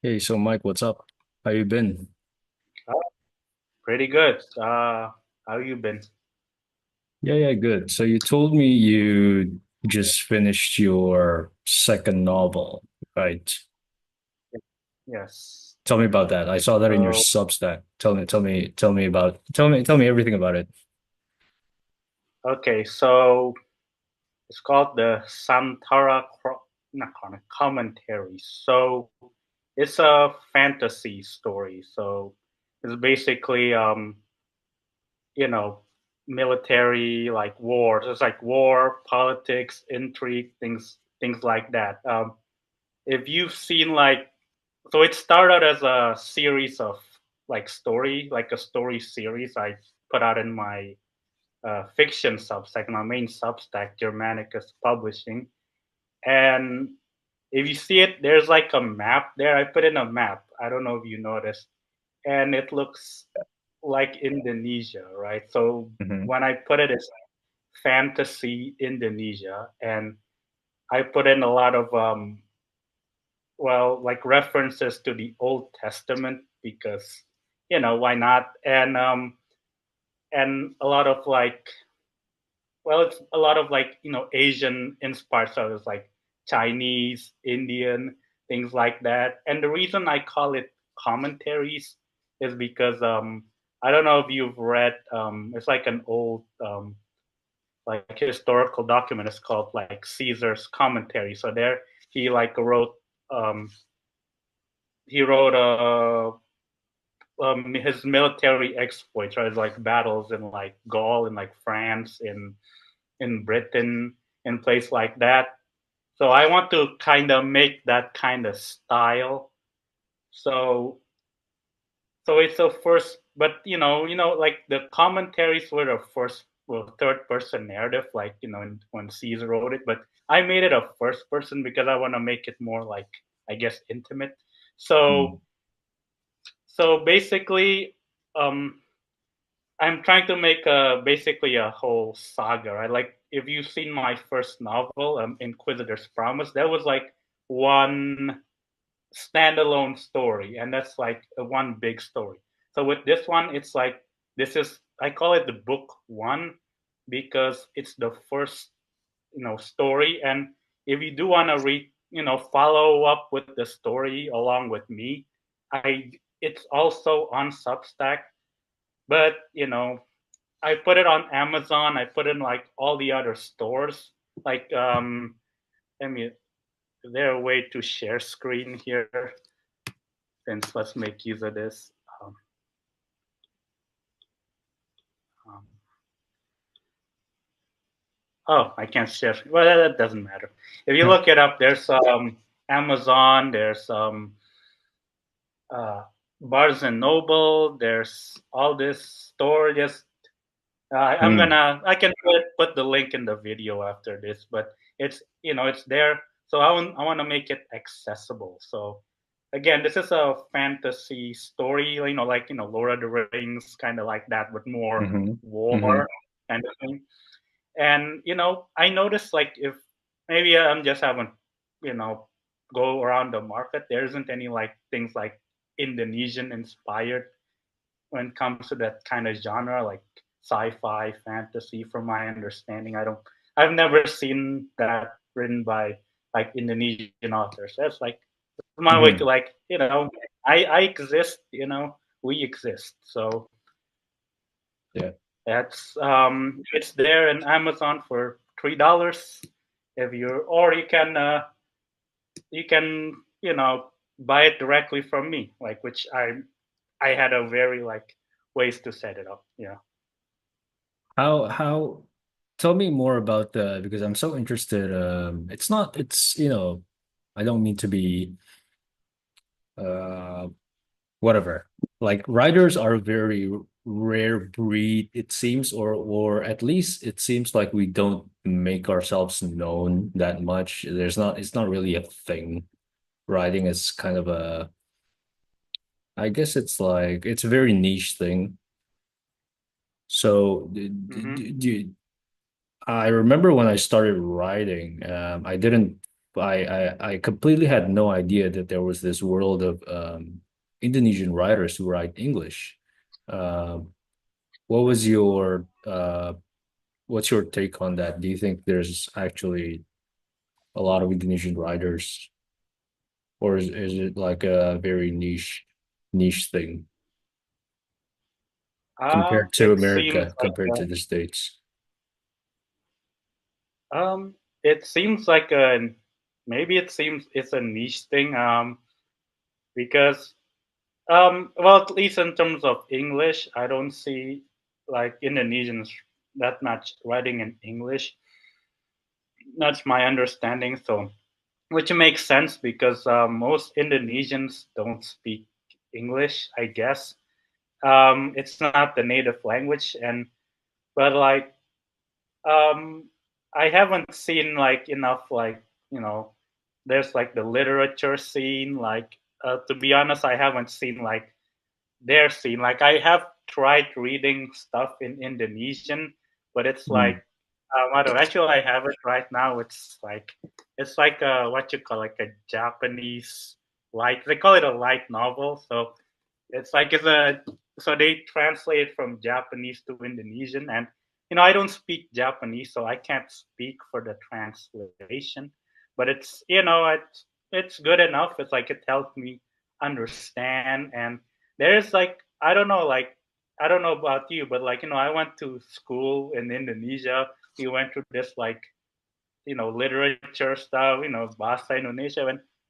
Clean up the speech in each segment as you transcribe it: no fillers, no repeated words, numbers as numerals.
Hey, so Mike, what's up? How you been? Oh, pretty good. How you been? Yeah, good. So you told me you just finished your second novel, right? Yes. Tell me about that. I saw that in your So, Substack. Tell me everything about it. okay, so it's called the Commentaries. So it's a fantasy story. So it's basically, you know, military like wars. It's like war, politics, intrigue, things like that. If you've seen so it started as a series of like a story series I put out in my fiction Substack, my main Substack, Germanicus Publishing. And if you see it, there's like a map there. I put in a map. I don't know if you noticed, and it looks like Indonesia, right? So Hmm. when I put it as fantasy Indonesia, and I put in a lot of like references to the Old Testament because why not? And a lot of it's a lot of Asian inspired, so it's like Chinese, Indian, things like that. And the reason I call it commentaries is because I don't know if you've read it's like an old like historical document. It's called like Caesar's Commentary. So there he like wrote um, his military exploits, right? Like battles in like Gaul and like France, in Britain, in place like that. So I want to kind of make that kind of style. So it's a first, but like the commentaries were a first, well, third person narrative, like when Caesar wrote it. But I made it a first person because I want to make it more like, I guess, intimate. So basically, um, I'm trying to make basically a whole saga. Right? Like if you've seen my first novel, Inquisitor's Promise, that was like one standalone story, and that's like a one big story. So with this one, it's like this is I call it the book one because it's the first story. And if you do want to read, follow up with the story along with me, I it's also on Substack, but I put it on Amazon. I put it in like all the other stores. Like, let me. Is there a way to share screen here? Since let's make use of this. Um, um, oh, I can't share. Well, that doesn't matter. If you look it up, there's Amazon. There's uh, Barnes and Noble. There's all this store. Just Hmm. I can put the link in the video after this, but it's there. So I want to make it accessible. So again, this is a fantasy story, like Lord of the Rings, kind of like that, with more Hmm. Hmm. war kind of thing. And I noticed like if maybe I'm just haven't you know go around the market, there isn't any like things like Indonesian inspired when it comes to that kind of genre, like sci-fi, fantasy. From my understanding, I've never seen that written by like Indonesian authors. That's like my way to Hmm. like I exist. We exist. So Yeah. that's it's there in Amazon for $3 if or you can buy it directly from me, like which I had a very like ways to set it up. Yeah. How tell me more about the because I'm so interested. It's not it's I don't mean to be uh whatever. Like writers are a very rare breed, it seems, or at least it seems like we don't make ourselves known that much. It's not really a thing. Writing is kind of I guess it's like it's a very niche thing. So Mm-hmm. I remember when I started writing, I didn't. I completely had no idea that there was this world of Indonesian writers who write English. Um, what was your what's your take on that? Do you think there's actually a lot of Indonesian writers, or is it like a very niche thing compared to It seems America, like compared to the States? it seems like a maybe it seems it's a niche thing. Because well, at least in terms of English, I don't see like Indonesians that much writing in English. That's my understanding. So, which makes sense because most Indonesians don't speak English, I guess. It's not the native language, and but like um, I haven't seen like enough like there's like the literature scene. Like to be honest, I haven't seen like their scene. Like I have tried reading stuff in Indonesian, but it's like Mm. I don't actually I have it right now. It's like what you call like a Japanese light. They call it a light novel. So it's like it's a so they translate it from Japanese to Indonesian, and I don't speak Japanese, so I can't speak for the translation. But it's good enough. It's like it helped me understand, and there's like I don't know about you, but like I went to school in Indonesia. We went through this like literature stuff, bahasa Indonesia,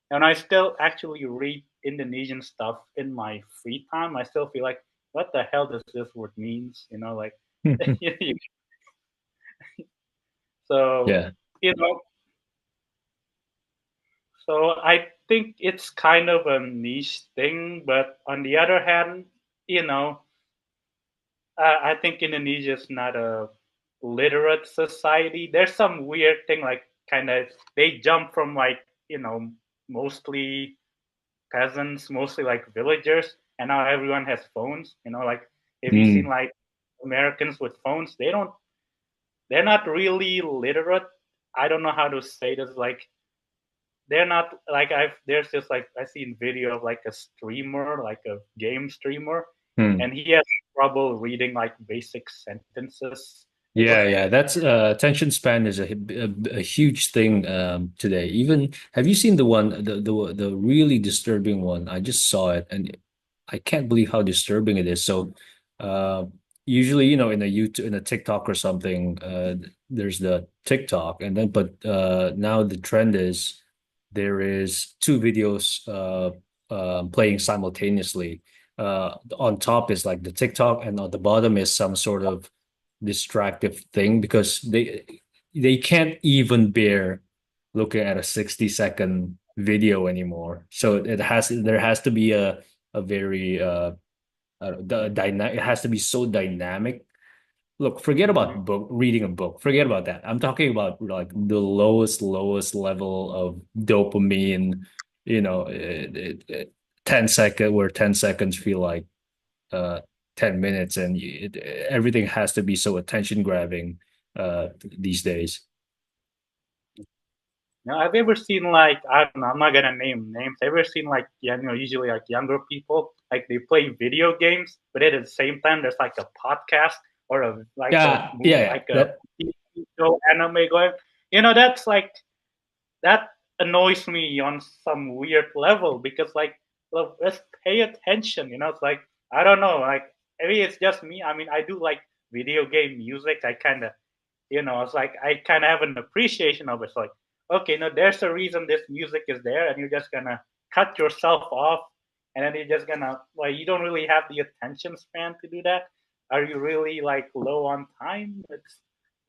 and I still actually read Indonesian stuff in my free time. I still feel like, what the hell does this word means? Like so Yeah. you know, so I think it's kind of a niche thing, but on the other hand, you know, I think Indonesia is not a literate society. There's some weird thing like kind of they jump from like mostly peasants, mostly like villagers, and now everyone has phones. Like if you seen Mm. like Americans with phones, they're not really literate. I don't know how to say this. Like they're not like there's just like I seen video of like a streamer, like a game streamer, Mm. and he has trouble reading like basic sentences. Yeah, yeah, that's attention span is a huge thing today. Even have you seen the one the really disturbing one? I just saw it and I can't believe how disturbing it is. So uh usually, in a YouTube in a TikTok or something, there's the TikTok and then but now the trend is there is two videos playing simultaneously. On top is like the TikTok and on the bottom is some sort of distractive thing because they can't even bear looking at a 60-second video anymore. So there has to be a very dynamic, it has to be so dynamic. Look, forget about reading a book. Forget about that. I'm talking about like the lowest level of dopamine, 10 seconds feel like uh 10 minutes and everything has to be so attention grabbing these days. Now, have you ever seen like I don't know? I'm not gonna name names. Have you ever seen like usually like younger people like they play video games, but at the same time there's like a podcast or a like a Yeah, yeah, yeah. like a That TV show anime going. That's like that annoys me on some weird level because like look, let's pay attention. It's like I don't know, like maybe it's just me. I mean, I do like video game music. I kind of it's like I kind of have an appreciation of it. It's like, okay, no, there's a reason this music is there, and you're just gonna cut yourself off, and then you're just gonna like you don't really have the attention span to do that. Are you really like low on time?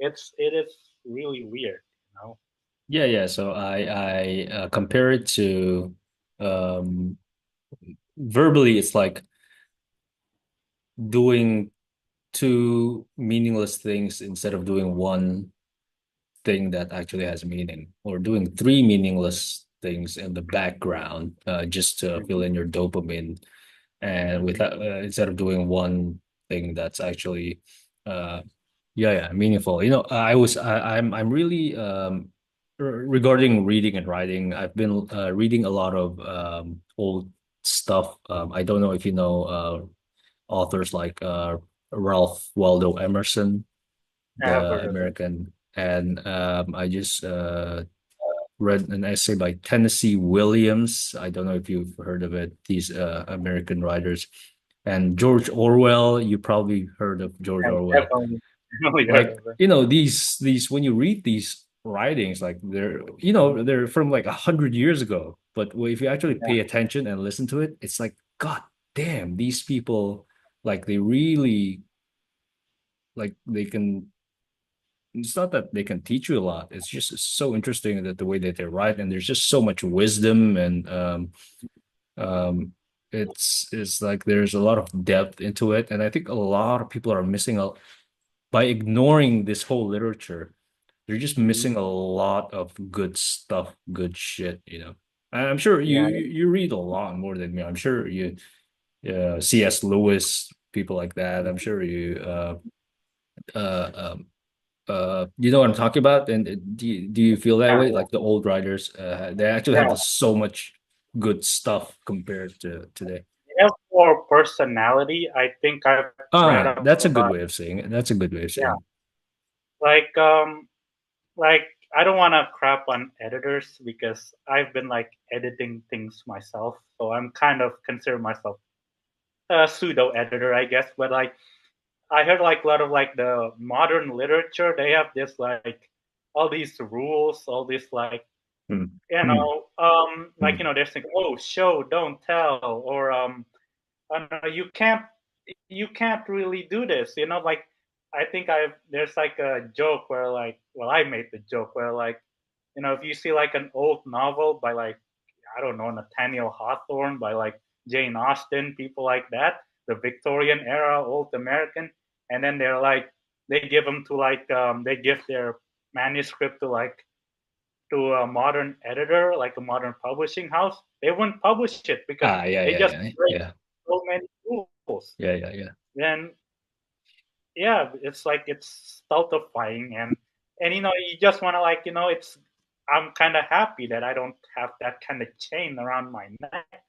It is really weird. yeah, yeah. So I compare it to um verbally it's like doing two meaningless things instead of doing one thing that actually has meaning, or doing three meaningless things in the background just to fill Mm-hmm. in your dopamine, and without instead of doing one thing that's actually uh yeah, yeah, meaningful. I'm really regarding reading and writing, I've been reading a lot of old stuff. I don't know if you know authors like Ralph Waldo Emerson, Yeah, I've the heard of it. American, and I just read an essay by Tennessee Williams. I don't know if you've heard of it. These American writers, and George Orwell. You probably heard of George I've Orwell. definitely heard Like of it. these when you read these writings, like they're from like 100 years ago. But if you actually Yeah, pay attention and listen to it, it's like God damn, these people like they really like they can. It's not that they can teach you a lot. It's just so interesting that the way that they write, and there's just so much wisdom, and um, it's like there's a lot of depth into it, and I think a lot of people are missing out by ignoring this whole literature. They're just hmm missing a lot of good stuff, good shit. I'm sure you yeah, you read a lot more than me. I'm sure you, C.S. Lewis, people like that. I'm sure you, uh, um, you know what I'm talking about? And do you feel that yeah, way? Like the old writers, they actually yeah. have so much good stuff compared to today. As for personality, I think I've read Ah, up that's a a good lot. way of saying it. That's a good way of Yeah, saying like like I don't want to crap on editors because I've been like editing things myself, so I'm kind of consider myself a pseudo editor, I guess. But like I heard like a lot of like the modern literature, they have this like all these rules, all this like it. Hmm. Hmm. like Hmm. there's like oh show don't tell or you can't really do this, like I think I've there's like a joke where like well I made the joke where like if you see like an old novel by like I don't know Nathaniel Hawthorne by like Jane Austen, people like that, the Victorian era old American, and then they're like they give them to like they give their manuscript to like to a modern editor, like a modern publishing house, they wouldn't publish it because Ah, yeah, they yeah, just yeah, break yeah, so many rules. yeah, yeah, yeah. Then yeah, it's like it's stultifying and you just want to like it's I'm kind of happy that I don't have that kind of chain around my neck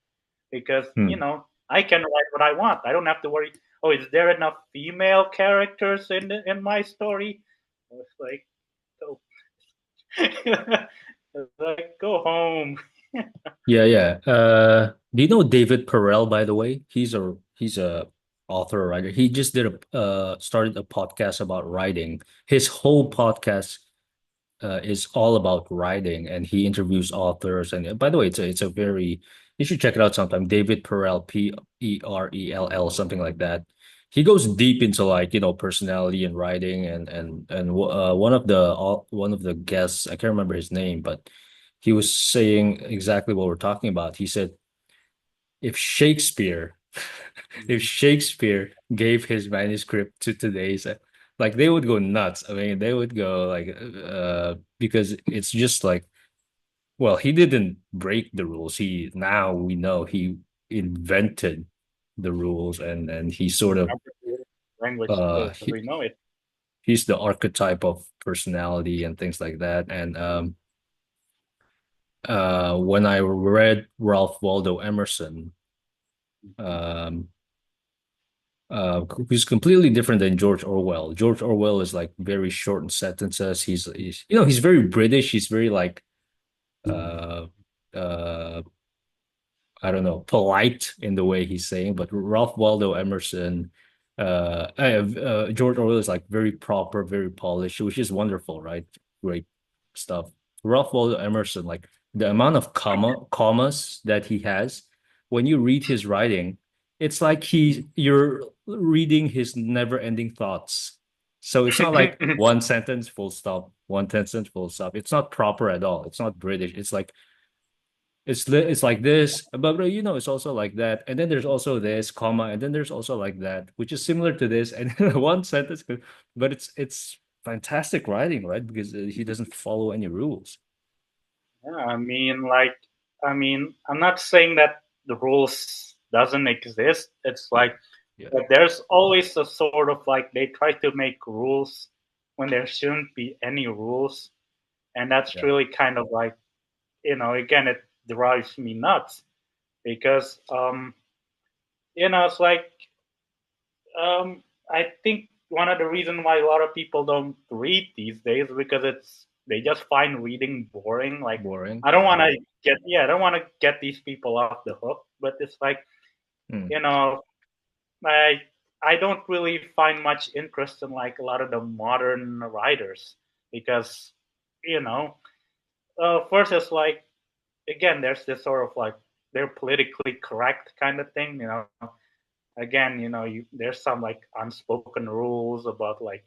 because Hmm. I can write what I want. I don't have to worry. Oh, is there enough female characters in my story? It's like go, it's like go home. Yeah, yeah. Do you know David Perel, by the way? He's a author, writer. He just did a started a podcast about writing. His whole podcast is all about writing, and he interviews authors. And by the way, it's a very you should check it out sometime. David Perel, Perell, something like that. He goes deep into like personality and writing, and one of the guests, I can't remember his name, but he was saying exactly what we're talking about. He said if Shakespeare if Shakespeare gave his manuscript to today's, like they would go nuts. I mean, they would go like because it's just like, well, he didn't break the rules. He Now we know he invented the rules, and he sort of Language uh today as he, we know it. he's the archetype of personality and things like that. And when I read Ralph Waldo Emerson, um who's completely different than George Orwell. George Orwell is like very short in sentences. He's very British. He's very like uh uh I don't know, polite in the way he's saying. But Ralph Waldo Emerson, George Orwell is like very proper, very polished, which is wonderful, right? Great stuff. Ralph Waldo Emerson, like the amount of commas that he has, when you read his writing, it's like you're reading his never-ending thoughts. So it's not like one sentence, full stop, one sentence, full stop. It's not proper at all. It's not British. It's like it's like this, but it's also like that, and then there's also this comma, and then there's also like that, which is similar to this, and one sentence, but it's fantastic writing, right? Because he doesn't follow any rules. Yeah, I'm not saying that the rules doesn't exist. It's Yeah, like yeah, but there's always a sort of like they try to make rules when there shouldn't be any rules. And that's Yeah. really kind of like, again, it drives me nuts because, it's like, I think one of the reasons why a lot of people don't read these days is because they just find reading boring. Like, Boring. I don't Yeah. want to I don't want to get these people off the hook, but it's like, Hmm. you know, I I don't really find much interest in like a lot of the modern writers because, you know, first it's like, again, there's this sort of like they're politically correct kind of thing, again, there's some like unspoken rules about like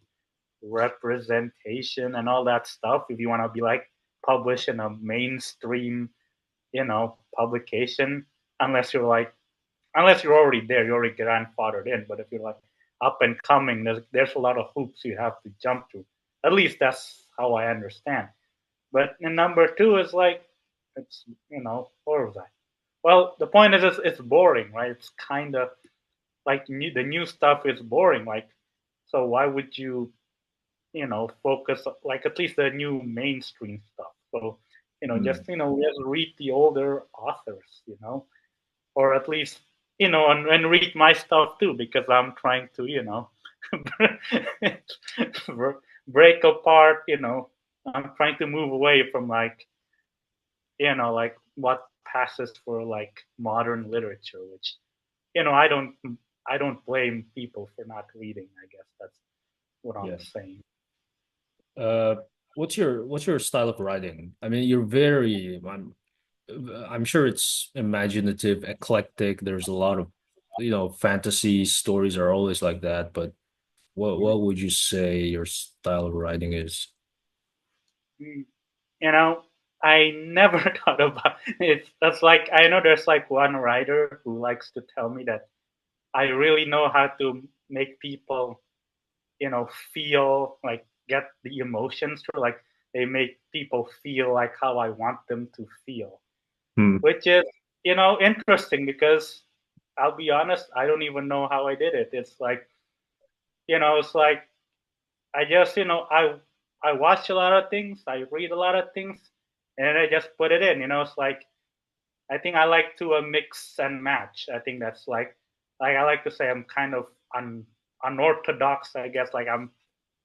representation and all that stuff. If you want to be like published in a mainstream, publication, unless you're like, unless you're already there, you're already grandfathered in. But if you're like up and coming, there's a lot of hoops you have to jump through. At least that's how I understand. But in number two is like, it's, what was that? Well, the point is, it's boring, right? It's kind of like the new stuff is boring. Like, so why would you, focus like at least the new mainstream stuff? So, Hmm. just read the older authors, or at least, and read my stuff too, because I'm trying to, break apart, I'm trying to move away from like, like what passes for like modern literature, which, you know, I don't I don't blame people for not reading. I guess that's what I'm Yeah. saying. Uh, what's your style of writing? I mean, you're very. I'm sure it's imaginative, eclectic. There's a lot of, fantasy stories are always like that. But what would you say your style of writing is? Mm, You know, I never thought about it. That's like, I know there's like one writer who likes to tell me that I really know how to make people, feel like get the emotions through. Like they make people feel like how I want them to feel, Hmm. which is, interesting because I'll be honest, I don't even know how I did it. It's like, it's like I just, I watch a lot of things, I read a lot of things, and I just put it in. It's like I think I like to mix and match. I think that's like I like to say I'm kind of unorthodox. I guess like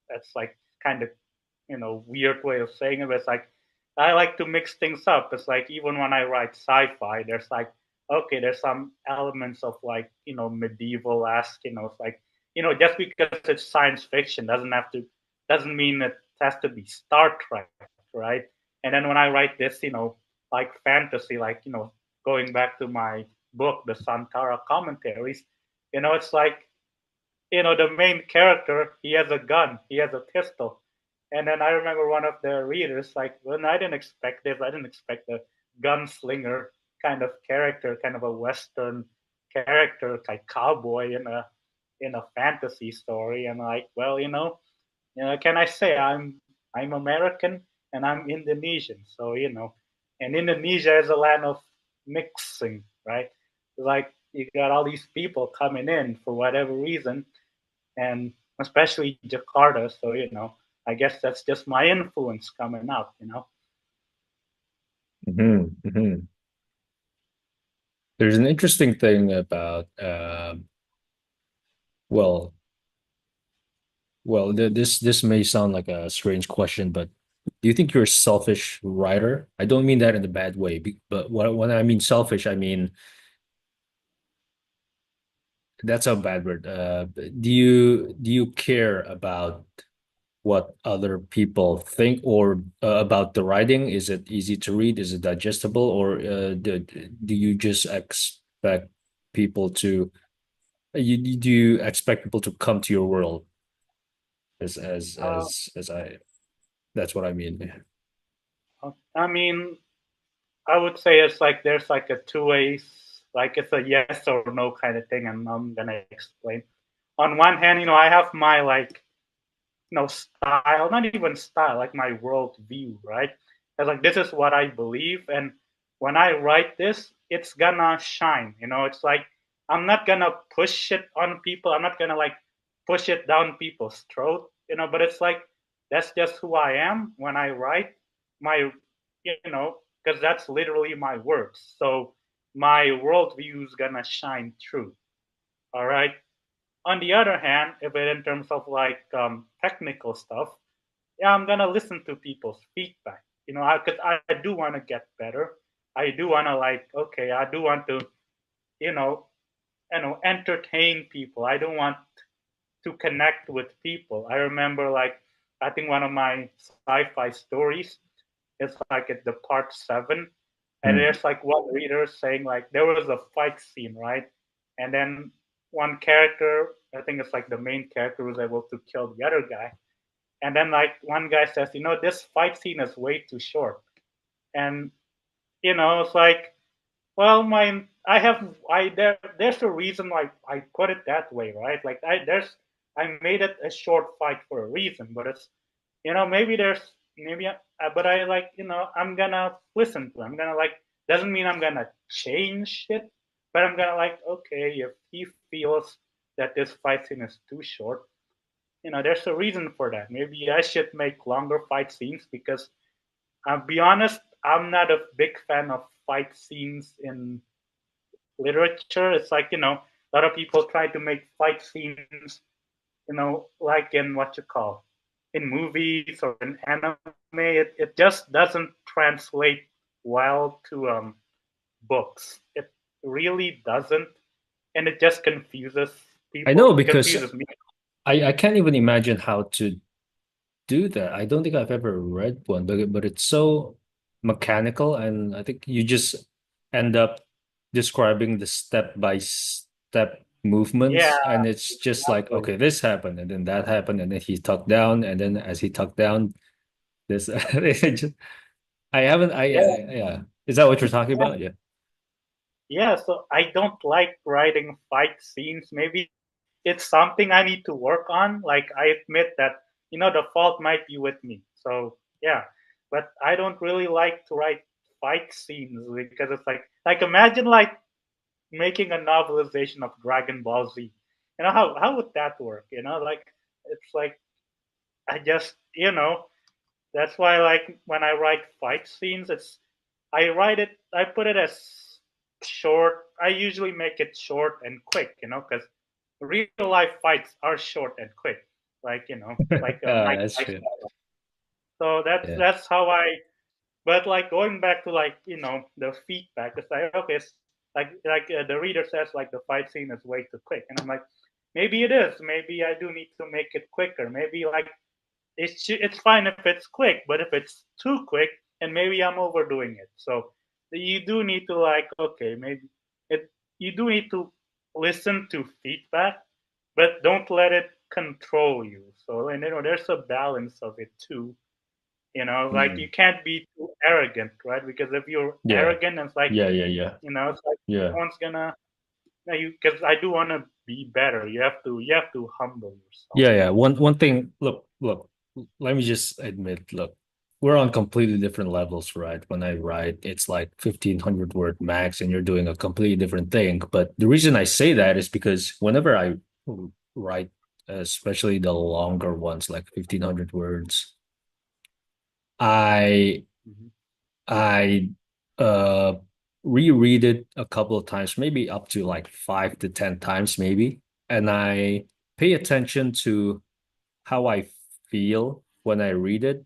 that's like kind of weird way of saying it. But it's like I like to mix things up. It's like even when I write sci-fi, there's like okay, there's some elements of like medieval esque. It's like just because it's science fiction doesn't mean it has to be Star Trek, right? And then when I write this, like fantasy, like going back to my book, the Santara Commentaries, it's like the main character, he has a gun, he has a pistol. And then I remember one of the readers, like, well, I didn't expect this. I didn't expect a gunslinger kind of character, kind of a Western character, like cowboy in a fantasy story. And like, well, can I say I'm American and I'm Indonesian, so and Indonesia is a land of mixing, right? Like you got all these people coming in for whatever reason, and especially Jakarta. So I guess that's just my influence coming out. Hmm. There's an interesting thing about well, this may sound like a strange question, but do you think you're a selfish writer? I don't mean that in a bad way, but when I mean selfish, I mean that's a bad word. Do you care about what other people think or about the writing? Is it easy to read? Is it digestible, or do you just expect people to do you expect people to come to your world Uh, as I that's what I mean. I mean, I would say it's like there's like a two ways, like it's a yes or no kind of thing, and I'm gonna explain. On one hand, I have my like style, not even style, like my world view, right? It's like this is what I believe, and when I write this, it's gonna shine. It's like I'm not gonna push it on people. I'm not gonna like push it down people's throat. But it's like that's just who I am when I write, my, because that's literally my words. So my worldview is gonna shine through. All right. On the other hand, if it in terms of like technical stuff, yeah, I'm gonna listen to people's feedback. Because I do want to get better. I do want to like, okay, I do want to, you know, entertain people. I don't want to connect with people. I remember like, I think one of my sci-fi stories is like at the part 7, and Mm. there's like one reader saying like there was a fight scene, right? And then one character, I think it's like the main character, was able to kill the other guy. And then like one guy says, this fight scene is way too short. And it's like, well, there's a reason why I put it that way, right? Like I made it a short fight for a reason, but it's maybe but I like I'm gonna listen to him. I'm gonna like, doesn't mean I'm gonna change it, but I'm gonna like, okay, if he feels that this fight scene is too short, there's a reason for that. Maybe I should make longer fight scenes because I'll be honest, I'm not a big fan of fight scenes in literature. It's like, a lot of people try to make fight scenes, like in what you call in movies or in anime. It just doesn't translate well to books. It really doesn't. And it just confuses I know people. It because confuses me. I can't even imagine how to do that. I don't think I've ever read one, but it's so mechanical, and I think you just end up describing the step by step Yeah, movements, and it's just like, exactly. okay, this happened, and then that happened, and then he tucked down, and then as he tucked down, this. it just, I haven't. Yeah, Yeah. Is that what you're talking yeah. about? Yeah. Yeah, so I don't like writing fight scenes. Maybe it's something I need to work on. Like I admit that, the fault might be with me. So yeah. But I don't really like to write fight scenes because it's like imagine like making a novelization of Dragon Ball Z. How would that work? Like it's like I just that's why like when I write fight scenes, I put it as short. I usually make it short and quick, because real life fights are short and quick, like like Mike That's Tyson. true. So that's Yeah. that's how I. But like going back to like the feedback, it's like okay, it's the reader says like the fight scene is way too quick, and I'm like, maybe it is. Maybe I do need to make it quicker. Maybe like it's fine if it's quick, but if it's too quick, and maybe I'm overdoing it. So you do need to like, okay, maybe it. You do need to listen to feedback, but don't let it control you. So and there's a balance of it too. Like you Mm. can't be too arrogant, right? Because if you're Yeah. arrogant, it's like Yeah. it's like Yeah. no one's gonna. You because I do want to be better. You have to humble yourself. Yeah. One thing, look, let me just admit, look, we're on completely different levels, right? When I write, it's like 1,500 word max, and you're doing a completely different thing. But the reason I say that is because whenever I write, especially the longer ones, like 1,500 words, I Mm-hmm. I uh reread it a couple of times, maybe up to like 5 to 10 times, maybe. And I pay attention to how I feel when I read it.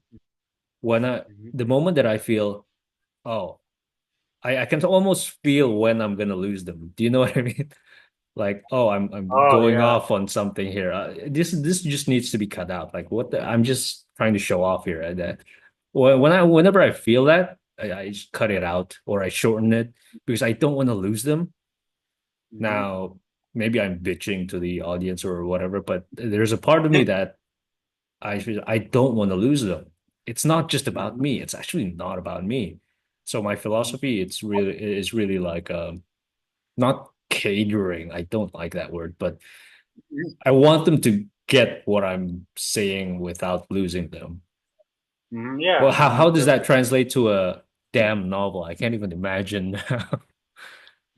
When Mm-hmm. the moment that I feel, oh, I can almost feel when I'm gonna lose them. Do you know what I mean? Like, oh, I'm Oh going yeah. off on something here. This just needs to be cut out. Like, I'm just trying to show off here. Whenever I feel that, I just cut it out or I shorten it because I don't want to lose them. Mm-hmm. Now, maybe I'm bitching to the audience or whatever, but there's a part of me that I don't want to lose them. It's not just about Mm-hmm. me. It's actually not about me. So my philosophy, it's really like not catering. I don't like that word, but I want them to get what I'm saying without losing them. Well, Yeah, how does because that translate to a damn novel? I can't even imagine.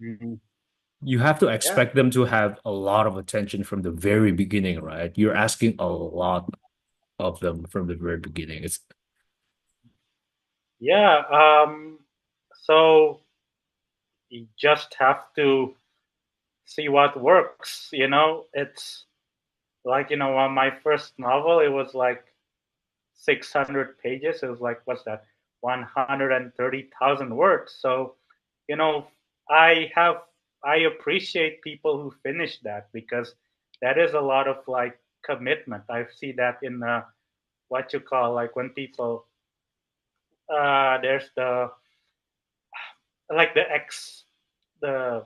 mhm, You have to yeah, expect them to have a lot of attention from the very beginning, right? You're asking a lot of them from the very beginning. It's Yeah. So you just have to see what works. It's like on my first novel, it was like 600 pages. It was like, what's that? 130,000 words. So, you know, I have, I appreciate people who finish that because that is a lot of like commitment. I see that in what you call like when people, there's the, like the X, the,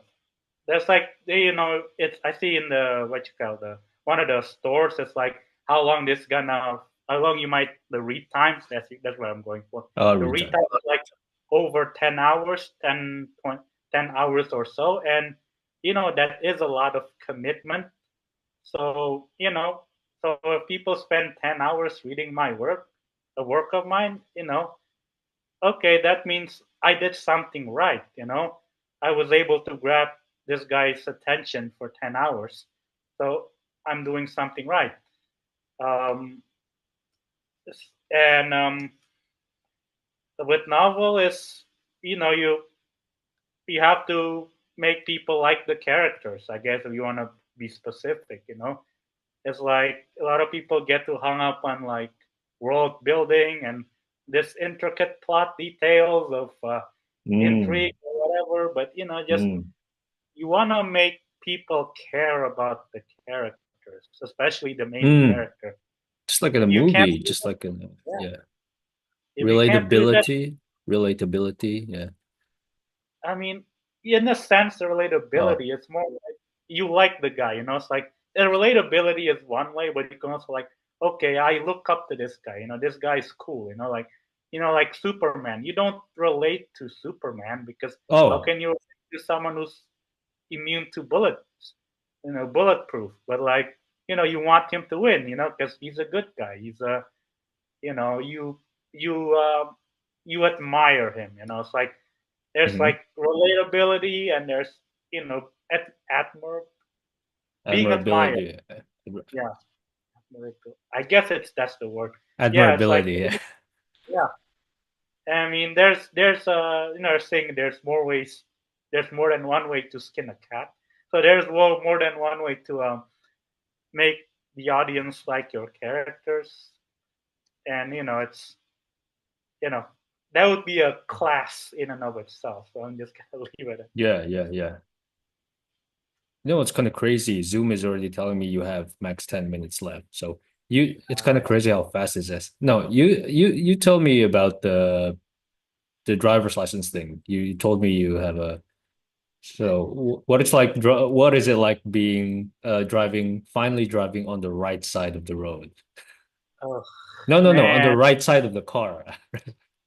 there's like, it's, I see in the, what you call the, one of the stores, it's like, how long this gonna, how long you might, the read times, that's what I'm going for. The read Return. time is like over 10 hours, 10 hours or so. And, that is a lot of commitment. So, so if people spend 10 hours reading my work, a work of mine, okay, that means I did something right. I was able to grab this guy's attention for 10 hours. So I'm doing something right. Um, and with novel is, you have to make people like the characters, I guess, if you want to be specific. It's like a lot of people get too hung up on like world building and this intricate plot details of Mm, intrigue or whatever, but just mm, you want to make people care about the characters, especially the main mm. character. Just like in a If you can't movie, do just that, like in yeah. yeah. If you can't do that, Relatability, yeah. I mean, in a sense, the Oh, relatability, it's more like you like the guy. It's like the relatability is one way, but you can also like, okay, I look up to this guy. This guy is cool. Like Superman. You don't relate to Superman because how oh. can you relate to someone who's immune to bullets, bulletproof? But like, you want him to win, because he's a good guy. He's a, you know, you you admire him. It's like there's Mhm. like relatability and there's admir being admired. Admirability. Yeah, I guess that's the word. Yeah, it's like Admirability, yeah. yeah. I mean, there's saying there's more ways. There's more than one way to skin a cat. So there's more than one way to make the audience like your characters, and it's you know that would be a class in and of itself. So I'm just gonna leave it at that. Yeah, yeah, yeah. You know, it's kind of crazy. Zoom is already telling me you have max 10 minutes left. So it's kind of crazy how fast this is. No, you told me about the driver's license thing. You told me you have a, so what is it like being finally driving on the right side of the road? Oh No, no, no, on the man, right side of the car.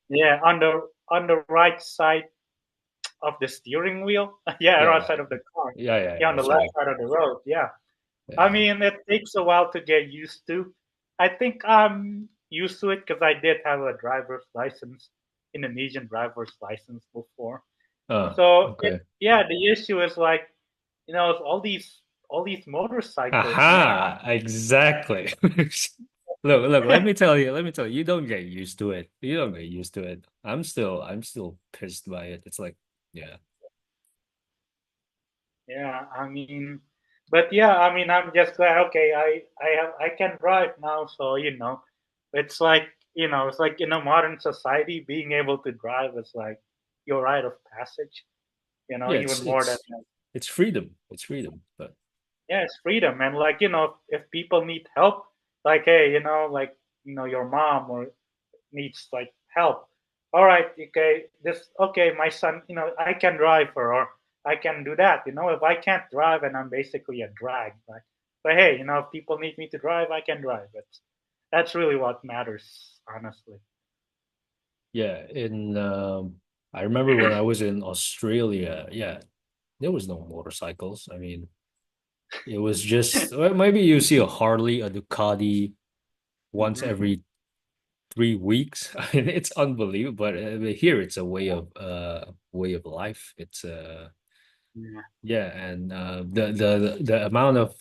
yeah, on the right side of the steering wheel. Yeah, right Yeah, side of the car. yeah, yeah, Yeah, on yeah. the left Sorry. side of the road. Yeah. I Yeah. mean, it takes a while to get used to. I think I'm used to it because I did have a driver's license, Indonesian driver's license before. So Okay. yeah, the issue is like, it's all these motorcycles, man. Aha, exactly. Look, let me tell you, you don't get used to it. You don't get used to it. I'm still pissed by it. It's like, yeah. Yeah, I mean, but yeah, I mean, I'm just glad. Okay, I can drive now, so it's like it's like in a modern society, being able to drive is like your rite of passage. Yeah, Even more than it's freedom. It's freedom. But yeah, it's freedom. And like if people need help, like hey, like your mom or needs like help. All right, okay, my son, I can drive her or I can do that. If I can't drive and I'm basically a drag, right? But hey, if people need me to drive, I can drive. That's really what matters, honestly. yeah, I remember when I was in Australia, yeah, there was no motorcycles. I mean, it was just well, maybe you see a Harley, a Ducati once Hmm. every 3 weeks. I mean, it's unbelievable. But here, it's a way of life. It's Yeah. yeah, and the amount of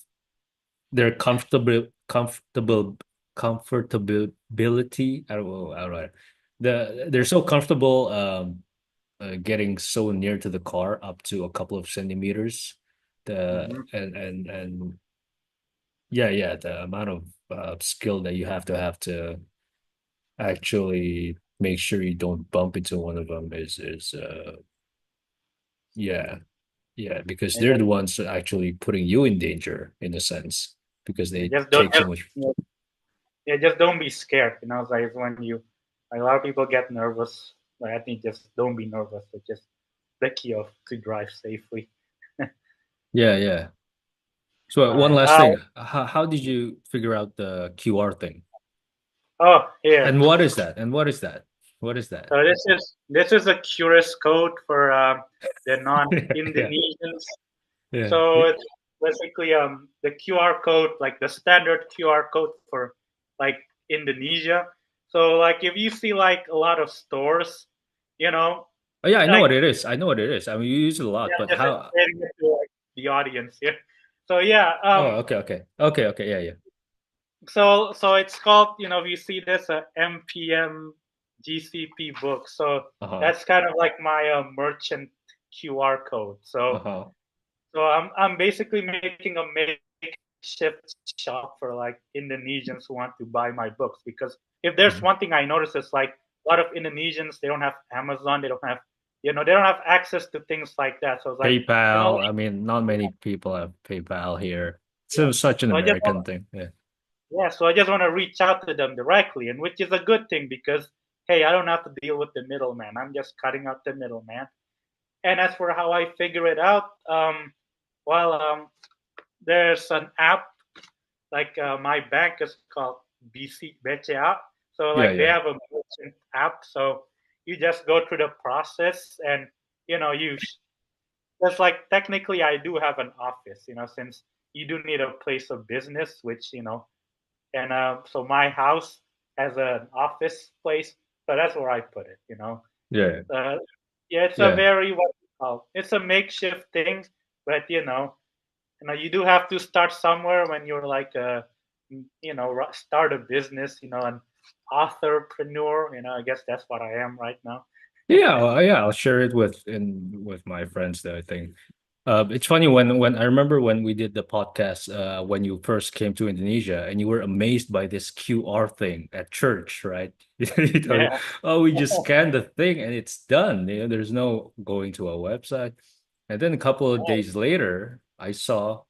their comfortability. I don't know, all right. they're so comfortable getting so near to the car up to a couple of centimeters. The Hmm. and yeah, yeah, the amount of skill that you have to actually make sure you don't bump into one of them is yeah, yeah, because And they're the ones actually putting you in danger in a sense because they just don't take so much. yeah, just don't be scared. Like when like a lot of people get nervous. Like I think just don't be nervous. It's just the key of to drive safely. Yeah, yeah. So All one right. last thing, how did you figure out the QR thing? Oh, here. And what is that? And what is that? What is that? So this is a curious code for the Yeah, non-Indonesians. yeah. So it's basically the QR code, like the standard QR code for like Indonesia. So like if you see like a lot of stores, you know, Oh yeah, I know like what it is. I know what it is. I mean, you use it a lot, yeah, but just how? explaining it to like the audience here. So yeah, Oh, okay, okay, okay, okay. Yeah, yeah. so it's called, if you see this, a MPM-GCP book. So Uh-huh. that's kind of like my merchant QR code. So Uh-huh. so I'm basically making a makeshift shop for like Indonesians who want to buy my books, because if there's Mhm. one thing I notice is like a lot of Indonesians, they don't have Amazon, they don't have they don't have access to things like that. So it's like, PayPal. like, I mean, not many people have PayPal here. yeah. It's such an So I just want American thing. Yeah. so I just want to reach out to them directly, and which is a good thing because hey, I don't have to deal with the middleman. I'm just cutting out the middleman. And as for how I figure it out, well, there's an app like my bank is called BCA. So Yeah, like they yeah. have a merchant app. So you just go through the process, and you just like technically I do have an office. Since you do need a place of business, which and so my house has an office place, so that's where I put it. Yeah. Uh, yeah, it's a Yeah. very it's a makeshift thing, but you do have to start somewhere when you're like start a business, an authorpreneur. I guess that's what I am right now. Yeah, yeah, I'll share it with my friends that I think. It's funny when I remember when we did the podcast when you first came to Indonesia and you were amazed by this QR thing at church, right? You told me, Yeah, oh, we just scan the thing and it's done. There's no going to a website. And then a couple of days later, I saw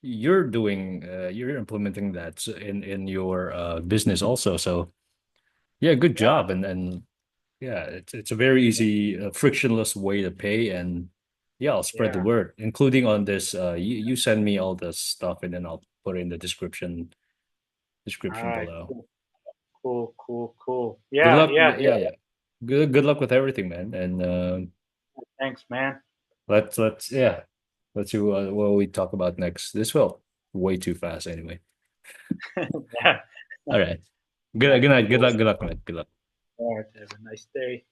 you're implementing that in your business also. So yeah, good yeah, job. And yeah, it's a very easy, frictionless way to pay, and yeah, I'll spread the yeah. word, including on this. You send me all the stuff, and then I'll put it in the All description right, below. cool, cool, cool, cool. Good Yeah, luck. yeah, Yeah, yeah. yeah. Good luck with everything, man. And Thanks, man. let's yeah, let's see what we talk about next. This will way too fast anyway. Yeah, All right. all right, Good night. cool. Good luck, man. Good luck. All right, have a nice day.